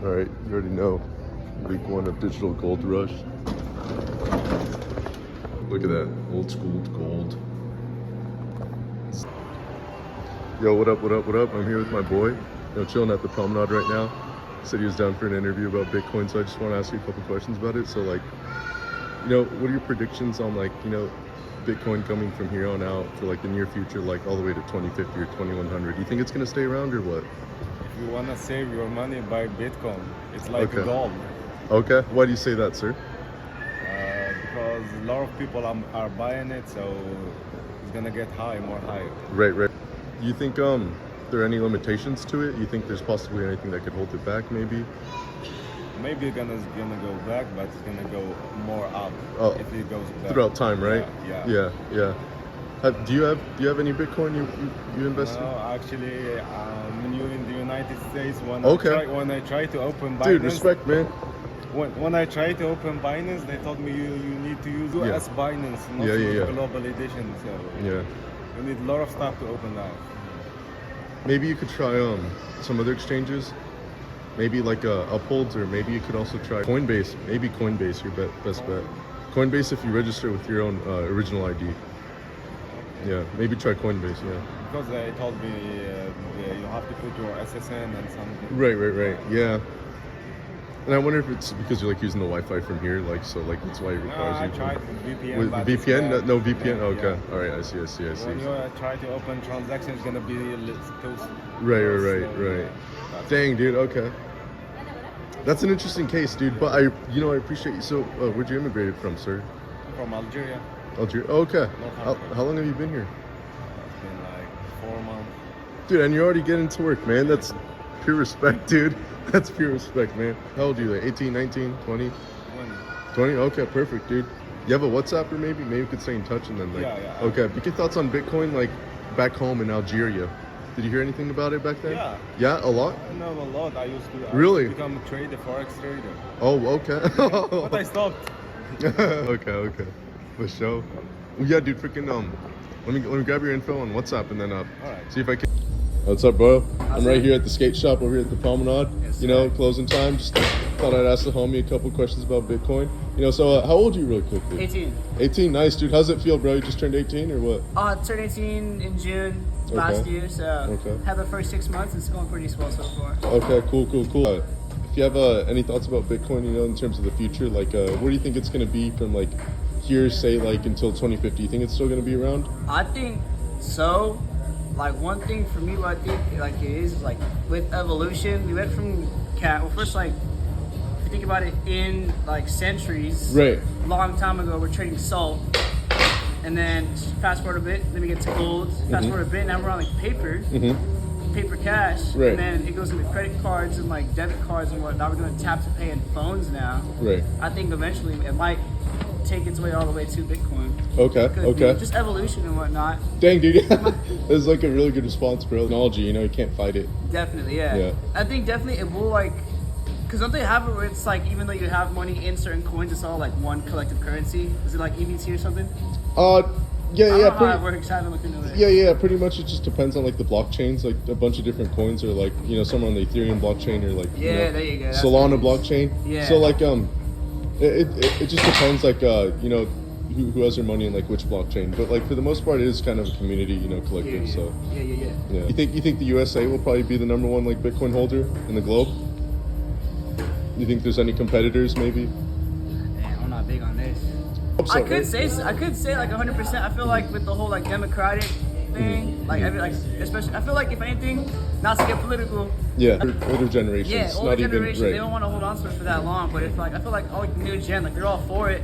All right, you already know. Week one of digital gold rush. Look at that, old school gold. Yo, what up, what up, what up? I'm here with my boy. Chilling at the promenade right now. Said he was down for an interview about Bitcoin, so I just want to ask you a couple questions about it. So like, what are your predictions on like, Bitcoin coming from here on out for like the near future, like all the way to 2050 or 2100? Do you think it's going to stay around or what? If you want to save your money, buy Bitcoin. It's like gold. Okay. Why do you say that, sir? Because a lot of people are buying it, so it's going to get more high. Right. Do you think there are any limitations to it? You think there's possibly anything that could hold it back, maybe? Maybe it's gonna go back, but it's gonna go more up if it goes back. Throughout time, right? Yeah. Do you have any Bitcoin you invest in? No, actually, I'm new in the United States. When I try to open Binance, dude, respect, man. When I try to open Binance, they told me you need to use US Binance, not Global Edition. So you need a lot of stuff to open that. Maybe you could try some other exchanges. Maybe like Upholds, or maybe you could also try Coinbase. Maybe Coinbase, your best bet. Coinbase if you register with your own original ID. Yeah, maybe try Coinbase, Because they told me you have to put your SSN and something. Right. Yeah. And I wonder if it's because you're like using the Wi-Fi from here, like so, like that's why it requires you. I tried VPN. With VPN? No VPN. Okay. All right. I see. When you try to open transactions, it's gonna be a little close. Right. Dang, dude. Okay. That's an interesting case, dude. But I appreciate you. So, where'd you immigrated from, sir? From Algeria. Algeria. Oh, okay. How long have you been here? It's been like 4 months. Dude, and you're already getting to work, man. That's pure respect, dude. That's pure respect, man. How old are you? Like 18, 19, 20? 20? Okay, perfect, dude. You have a WhatsApp or maybe? Maybe we could stay in touch and then like... Yeah. Okay, but your thoughts on Bitcoin, like back home in Algeria? Did you hear anything about it back then? Yeah. Yeah, a lot? No, a lot. I used to become a trader, forex trader. Oh, okay. But I stopped. Okay. For sure. Well, yeah, dude, freaking, let me grab your info on WhatsApp and then All right. see if I can... What's up, bro? I'm right here at the skate shop over here at the promenade. Yes, closing time. Just thought I'd ask the homie a couple questions about Bitcoin. So how old are you really quickly? 18. 18, nice, dude. How's it feel, bro? You just turned 18 or what? I turned 18 in June last year, so had the first 6 months. It's going pretty swell so far. Okay, cool. If you have any thoughts about Bitcoin, in terms of the future, like where do you think it's going to be from like here, say like until 2050? You think it's still going to be around? I think so. Like one thing for me, what I think like it is like with evolution, we went from first like if you think about it in like centuries, right? Long time ago, we're trading salt, and then fast forward a bit, then we get to gold. Fast forward a bit, now we're on like paper cash, right? And then it goes into credit cards and like debit cards and whatnot. We're doing tap to pay and phones now, right? I think eventually it might take its way all the way to Bitcoin. Okay. Just evolution and whatnot. Dang, dude. That's like a really good response, bro. Technology, you can't fight it. Definitely, yeah. I think definitely it will like, because don't they have it where it's like even though you have money in certain coins, it's all like one collective currency? Is it like EBT or something? Yeah. I don't know how it works. I haven't looked into it. Yeah. Pretty much, it just depends on like the blockchains. Like a bunch of different coins are like some are on the Ethereum blockchain or like there you go. That's Solana blockchain. Yeah. So like it just depends like who has their money in like which blockchain. But like for the most part, it is kind of a community collective. Yeah. So yeah. You think the USA will probably be the number one like Bitcoin holder in the globe? You think there's any competitors maybe? Damn, I'm not big on this. So, I could say like 100%. I feel like with the whole like democratic thing, like especially I feel like if anything, not to get political. Yeah, older generations. Yeah, older not generation. even, right. They don't want to hold on to it for that long. But if like I feel like all new gen, like they're all for it.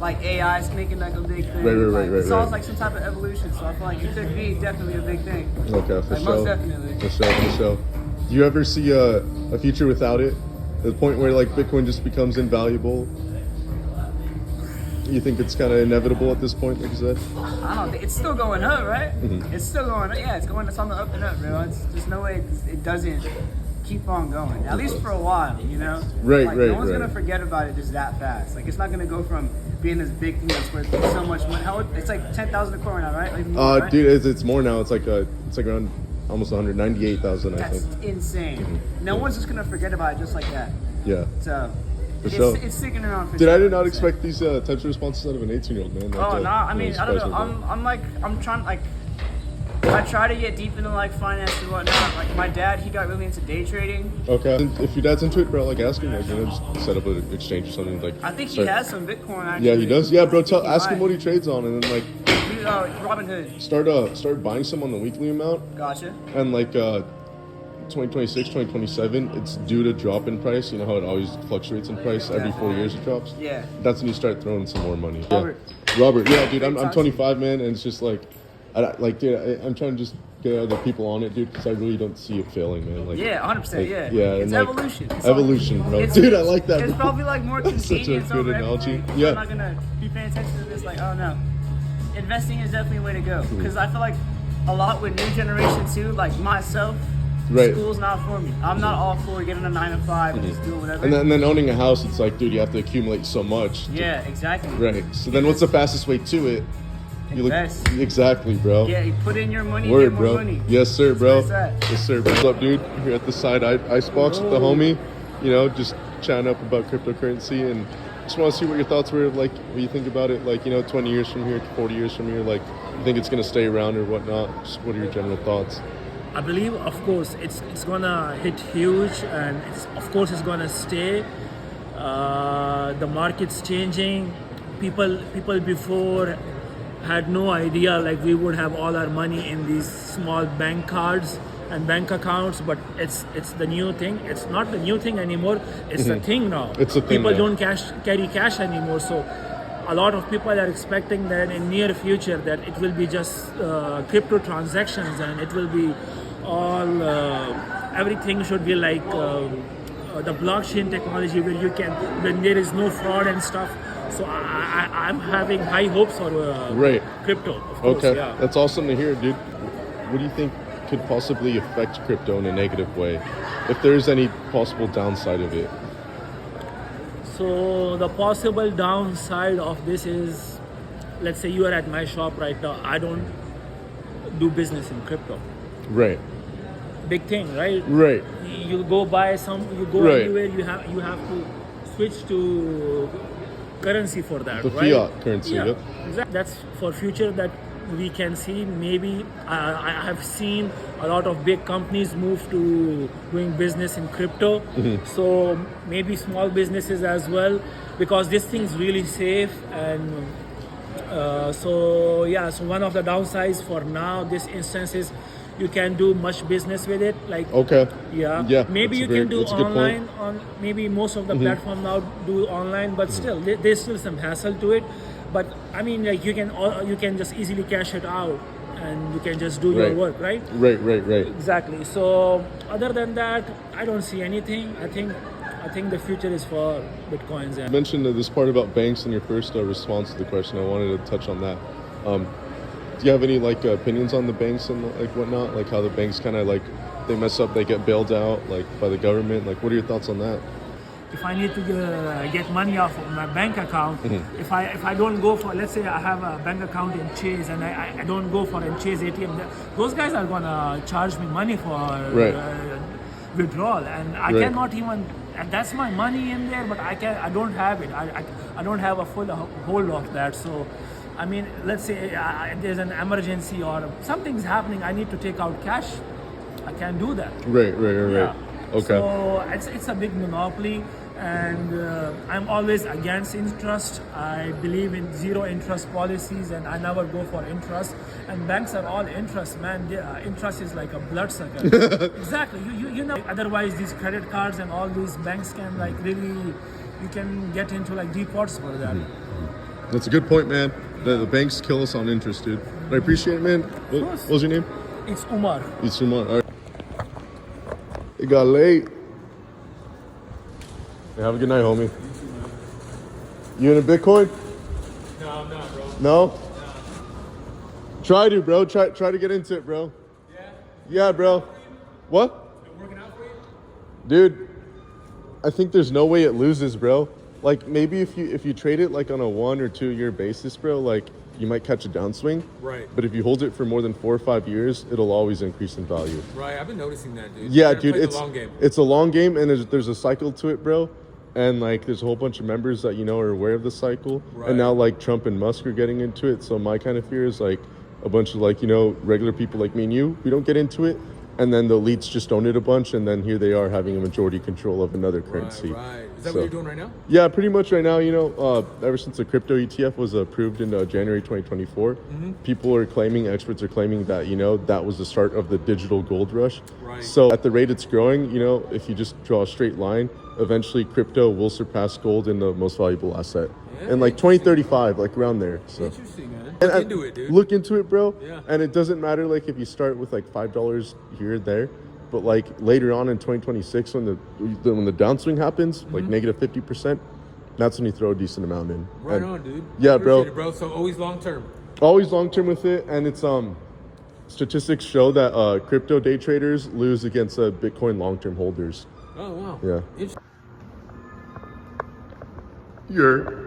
Like AI is making like a big thing. Right. It's all like some type of evolution. So I feel like it could be definitely a big thing. Okay, for sure. Most definitely. For sure. Do you ever see a future without it? The point where like Bitcoin just becomes invaluable? You think it's kind of inevitable at this point, like you said? I don't think it's still going up, right? It's still going up. Yeah, it's on the up and up, bro. There's no way it doesn't keep on going. At least for a while, Right, like, right. No one's gonna forget about it just that fast. Like it's not gonna go from being this big thing that's worth so much money. It's like 10,000 a coin now, right? Like more, right? Dude, it's more now. It's like around almost 198,000, I That's think. insane. No one's just gonna forget about it just like that. Yeah. So For sure. it's sticking around for Dude, sure. I did not expect these types of responses out of an 18-year-old, man. Oh no, I mean I don't know. I'm trying like I try to get deep into like finance and whatnot. Like my dad, he got really into day trading. Okay. If your dad's into it, bro, like ask him, like, just set up an exchange or something. Like, I think he has some Bitcoin actually. Yeah, he does. Yeah, bro, ask him what he trades on, and then like Robinhood. Start buying some on the weekly amount. Gotcha. And like 2026, 2027, it's due to drop in price. You know how it always fluctuates in price every 4 years it drops. Yeah. That's when you start throwing some more money. Robert. Yeah. Robert. Yeah, dude, I'm 25, man, and it's just like. I'm trying to just get other people on it, dude, because I really don't see it failing, man. Like, yeah, 100%. Yeah. It's evolution. Evolution, bro. Dude, I like that. It's bro. probably like more convenience. Such a good analogy. Everything. Yeah. I'm not gonna be paying attention to this. Like, oh no, investing is definitely a way to go. Because I feel like a lot with new generation too. Like myself, school's not for me. I'm not all for getting a 9 to 5 and just doing whatever. And then owning a house, it's like, dude, you have to accumulate so much. Yeah, exactly. Right. So then, what's the fastest way to it? Invest. Exactly, bro. Yeah, you put in your money, Word, get more bro. money. Yes, sir, bro. That's Yes, sir, bro. What's up, dude? Here at the side icebox with the homie. You know, just chatting up about cryptocurrency, and just want to see what your thoughts were. Like, what you think about it? Like, 20 years from here, 40 years from here. Like, you think it's gonna stay around or whatnot? Just what are your general thoughts? I believe, of course, it's gonna hit huge, and of course it's gonna stay. The market's changing. People before had no idea like we would have all our money in these small bank cards and bank accounts, but it's the new thing. It's not the new thing anymore. It's the thing now. It's a thing. People now. don't carry cash anymore, so a lot of people are expecting that in near future that it will be just crypto transactions, and it will be all everything should be like the blockchain technology when there is no fraud and stuff. So I'm having high hopes for crypto. Of course, Okay, yeah. that's awesome to hear, dude. What do you think could possibly affect crypto in a negative way, if there's any possible downside of it? So the possible downside of this is, let's say you are at my shop right now. I don't do business in crypto. Right. Big thing, right? Right. You go buy you go anywhere. You have to switch to currency for that. The right? fiat currency. Yeah. Yep. Exactly. That's for future that we can see. Maybe I have seen a lot of big companies move to doing business in crypto. So maybe small businesses as well, because this thing's really safe. And so one of the downsides for now, this instance is you can do much business with it. Like Yeah. Maybe you can do online on maybe most of the platform now do online, but still there's still some hassle to it. But I mean, like you can just easily cash it out, and you can just do your work, right? Right. Exactly. So other than that, I don't see anything. I think the future is for Bitcoins. Yeah. You mentioned this part about banks in your first response to the question. I wanted to touch on that. Do you have any opinions on the banks and whatnot? Like how the banks kind of they mess up, they get bailed out by the government. Like, what are your thoughts on that? If I need to get money off of my bank account, if I don't go for, let's say I have a bank account in Chase and I don't go for a Chase ATM, those guys are gonna charge me money for withdrawal, and I cannot even. And that's my money in there, but I don't have it. I don't have a full hold of that. So, I mean, let's say there's an emergency or something's happening, I need to take out cash. I can't do that. Right. Yeah. Okay. So it's a big monopoly, and I'm always against interest. I believe in zero interest policies, and I never go for interest. And banks are all interest, man. Interest is like a bloodsucker. Exactly. You know. Otherwise, these credit cards and all these banks can really, you can get into defaults for that. That's a good point, man. The banks kill us on interest, dude. But I appreciate it, man. What was your name? It's Umar. It's Umar. All right. It got late. Hey, have a good night, homie. You in a Bitcoin? No, I'm not, bro. No? Try to, bro. Try to get into it, bro. Yeah? Yeah, bro. What? It working out for you? Dude, I think there's no way it loses, bro. Maybe if you trade it on a 1 or 2 year basis, bro, you might catch a downswing. Right. But if you hold it for more than 4 or 5 years, it'll always increase in value. Right. I've been noticing that, dude. Yeah, You gotta dude, play the it's long game. it's a long game, and there's a cycle to it, bro. And like, there's a whole bunch of members that are aware of the cycle. Right. And now like Trump and Musk are getting into it. So my kind of fear is like a bunch of like regular people like me and you, we don't get into it. And then the elites just own it a bunch, and then here they are having a majority control of another currency. Right. Is that what you're doing right now? Yeah, pretty much right now. Ever since the crypto ETF was approved in January 2024, people are claiming, experts are claiming that that was the start of the digital gold rush. Right. So at the rate it's growing, if you just draw a straight line, eventually crypto will surpass gold in the most valuable asset. Yeah, in like 2035, like around there. So. Interesting, man. And Look into it, dude. Look into it, bro. Yeah. And it doesn't matter like if you start with like $5 here or there, but like later on in 2026 when the downswing happens, like negative 50%, that's when you throw a decent amount in. Right and, on, dude. Yeah, Appreciate bro. it, bro. So always long term. Always long term with it, and it's statistics show that crypto day traders lose against Bitcoin long term holders. Oh wow. Yeah. Interesting. You're